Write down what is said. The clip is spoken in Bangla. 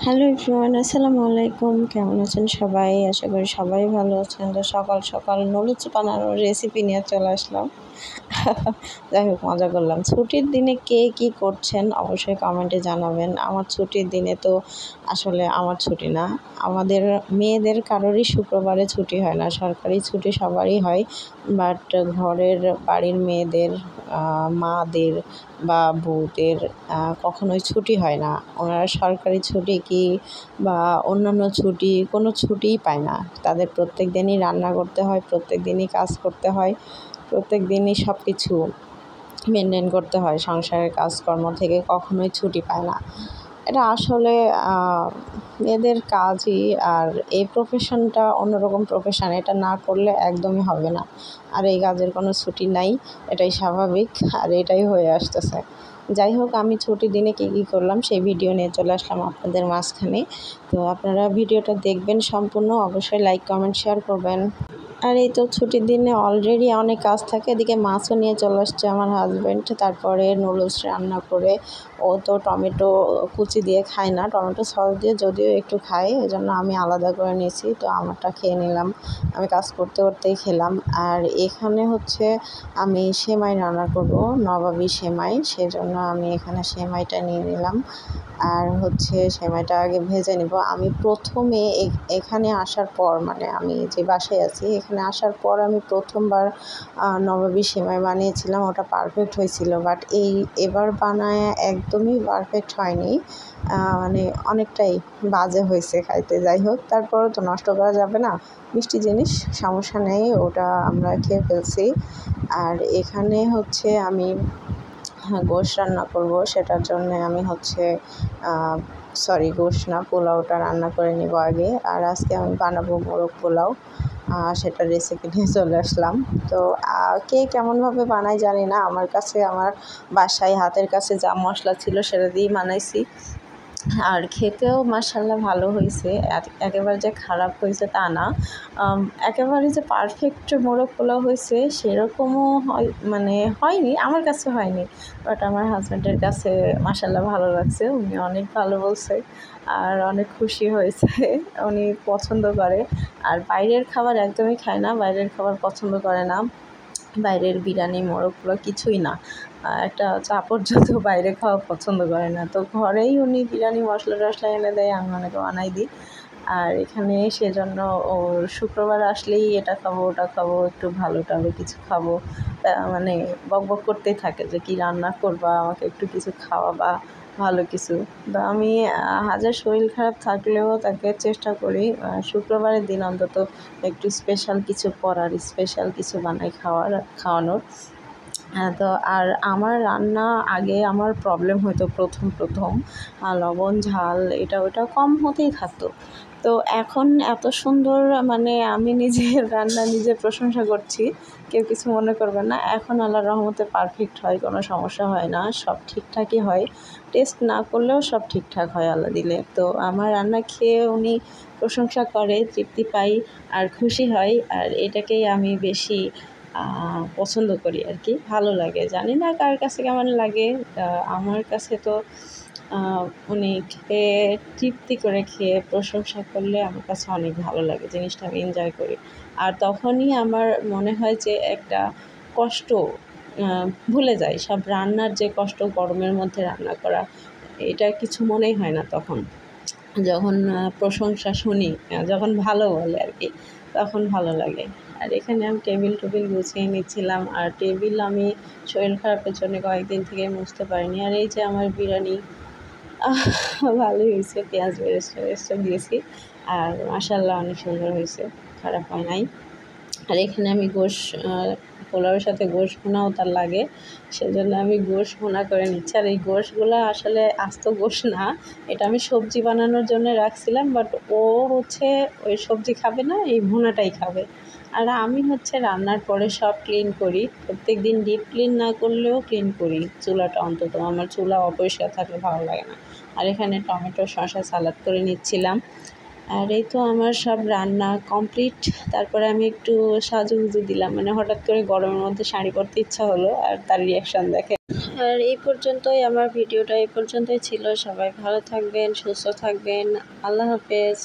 হ্যালো এভরিওয়ান, আসসালামু আলাইকুম। কেমন আছেন সবাই? আশা করি সবাই ভালো আছেন। তো সকাল সকাল নুডলস বানানোর রেসিপি নিয়ে চলে আসলাম। যাই হোক, মজা করলাম। ছুটির দিনে কে কী করছেন অবশ্যই কমেন্টে জানাবেন। আমার ছুটির দিনে তো আসলে আমার ছুটি না, আমাদের মেয়েদের কারোরই শুক্রবারে ছুটি হয় না। সরকারি ছুটি সবারই হয়, বাট ঘরের বাড়ির মেয়েদের, মাদের বা বউদের কখনোই ছুটি হয় না। ওনারা সরকারি ছুটি কি বা অন্যান্য ছুটি কোনো ছুটিই পায় না। তাদের প্রত্যেক দিনই রান্না করতে হয়, প্রত্যেক দিনই কাজ করতে হয়, প্রত্যেক দিনই সব কিছু মেনটেন করতে হয়। সংসারের কাজকর্ম থেকে কখনোই ছুটি পায় না। এটা আসলে মেয়েদের কাজই। আর এই প্রফেশনটা অন্যরকম প্রফেশন, এটা না করলে একদমই হবে না। আর এই কাজের কোনো ছুটি নাই, এটাই স্বাভাবিক আর এটাই হয়ে আসতেছে। যাই হোক, আমি ছুটির দিনে কী কী করলাম সেই ভিডিও নিয়ে চলে আসলাম আপনাদের মাঝখানে। তো আপনারা ভিডিওটা দেখবেন সম্পূর্ণ, অবশ্যই লাইক কমেন্ট শেয়ার করবেন। আর এই তো ছুটির দিনে অলরেডি অনেক কাজ থাকে। এদিকে মাছও নিয়ে চলে আসছে আমার হাজব্যান্ড। তারপরে নুডলস রান্না করে, ও তো টমেটো কুচি দিয়ে খায় না, টমেটো সস দিয়ে যদিও একটু খায়, এজন্য আমি আলাদা করে নিয়েছি। তো আমারটা খেয়ে নিলাম, আমি কাজ করতে করতেই খেলাম। আর এখানে হচ্ছে আমি সেমাই রান্না করব, নবাবী সেমাই, সেজন্য আমি এখানে সেমাইটা নিয়ে নিলাম। আর হচ্ছে সেমাইটা আগে ভেজে নিব। আমি প্রথমে এখানে আসার পর, মানে আমি যে বাসায় আছি এখানে আসার পর আমি প্রথমবার নবাবী সেমাই বানিয়েছিলাম, ওটা পারফেক্ট হয়েছিল। বাট এবার বানায় একদমই পারফেক্ট হয়নি, মানে অনেকটাই বাজে হয়েছে খাইতে। যাই হোক, তারপরও তো নষ্ট করা যাবে না, মিষ্টি জিনিস, সমস্যা নেই, ওটা আমরা খেয়ে ফেলছি। আর এখানে হচ্ছে আমি গোশ রান্না করব, সেটার জন্য আমি হচ্ছে গোশ না, পোলাওটা রান্না করে নিব আগে। আর আজকে আমি বানাবো মোরগ পোলাও, সেটার রেসিপি নিয়ে চলে আসলাম। তো কে কেমনভাবে বানায় জানি না, আমার কাছে আমার বাসায় হাতের কাছে যা মশলা ছিল সেটা দিয়েই বানাইছি। আর খেতেও মাশাআল্লাহ ভালো হয়েছে, একেবারে যে খারাপ হয়েছে তা না। একেবারে যে পারফেক্ট মোরগ পোলাও হয়েছে সেরকমও মানে হয়নি, আমার কাছে হয়নি। বাট আমার হাজব্যান্ডের কাছে মাশাআল্লাহ ভালো লাগছে, উনি অনেক ভালো বলছে আর অনেক খুশি হয়েছে। উনি পছন্দ করে। আর বাইরের খাবার একদমই খায় না, বাইরের খাবার পছন্দ করে না। বাইরের বিরিয়ানি, মোরগ পোলাও কিছুই না, একটা চা পর্যন্ত বাইরে খাওয়া পছন্দ করে না। তো ঘরেই উনি বিরিয়ানি মশলা টশলা এনে দেয়, আমি অনেকে বানাই দিই। আর এখানে সেজন্য ওর শুক্রবার আসলেই এটা খাবো ওটা খাবো, একটু ভালো টালো কিছু খাবো, মানে বকবক করতেই থাকে যে কী রান্না করবা, আমাকে একটু কিছু খাওয়াবা, ভালো কিছু। তো আমি হাজার শরীর খারাপ থাকলেও তাকে চেষ্টা করি শুক্রবারের দিন অন্তত একটু স্পেশাল কিছু করার, স্পেশাল কিছু বানাই খাওয়ানোর। তো আর আমার রান্না আগে আমার প্রবলেম হতো প্রথম লবণ ঝাল এটা ওটা কম হতেই থাকতো। তো এখন এত সুন্দর, মানে আমি নিজের রান্না নিজে প্রশংসা করছি, কেউ কিছু মনে করবে না। এখন আল্লাহর রহমতে পারফেক্ট হয়, কোনো সমস্যা হয় না, সব ঠিকঠাকই হয়। টেস্ট না করলেও সব ঠিকঠাক হয় আল্লাহ দিলে। তো আমার রান্না খেয়ে উনি প্রশংসা করে, তৃপ্তি পাই আর খুশি হয়। আর এটাকেই আমি বেশি পছন্দ করি আর কি, ভালো লাগে। জানি না কার কাছে কেমন লাগে, আমার কাছে তো উনি খেয়ে তৃপ্তি করে খেয়ে প্রশংসা করলে আমার কাছে অনেক ভালো লাগে, জিনিসটা আমি এনজয় করি। আর তখনই আমার মনে হয় যে একটা কষ্ট ভুলে যায়, সব রান্নার যে কষ্ট, গরমের মধ্যে রান্না করা, এটা কিছু মনেই হয় না তখন, যখন প্রশংসা শুনি, যখন ভালো বলে আর কি, তখন ভালো লাগে। আর এখানে আমি টেবিল গুছিয়ে নিচ্ছিলাম। আর টেবিল আমি শরীর খারাপের জন্য কয়েকদিন থেকে মুছতে পারিনি। আর এই যে আমার বিরিয়ানি, ভালোই হয়েছে, পেঁয়াজ বেরেস্তা দিয়েছি। আর মাশাআল্লাহ অনেক সুন্দর হয়েছে, খারাপ হয় নাই। আর এখানে আমি গোশ, পোলাওয়ের সাথে গোশ ভুনাও তার লাগে, সেজন্য আমি গোশ ভুনা করে নিচ্ছি। আর এই গোশগুলো আসলে আস্ত গোশ না, এটা আমি সবজি বানানোর জন্য রাখছিলাম, বাট ও হচ্ছে ওই সবজি খাবে না, এই ভুনাটাই খাবে। আর আমি হচ্ছে রান্নার পরে সব ক্লিন করি, প্রত্যেক দিন ডিপ ক্লিন না করলেও ক্লিন করি চুলাটা অন্তত, আমার চুলা অপরিষ্কার থাকলে ভালো লাগে না। আর এখানে টমেটো শসা সালাদ করে নিচ্ছিলাম। আর এই তো আমার সব রান্না কমপ্লিট। তারপরে আমি একটু সাজুগুজু দিলাম, মানে হঠাৎ করে গরমের মধ্যে শাড়ি পরতে ইচ্ছা হলো, আর তার রিয়াকশান দেখে আর এই পর্যন্তই আমার ভিডিওটা এই পর্যন্তই ছিল। সবাই ভালো থাকবেন, সুস্থ থাকবেন। আল্লাহ হাফেজ।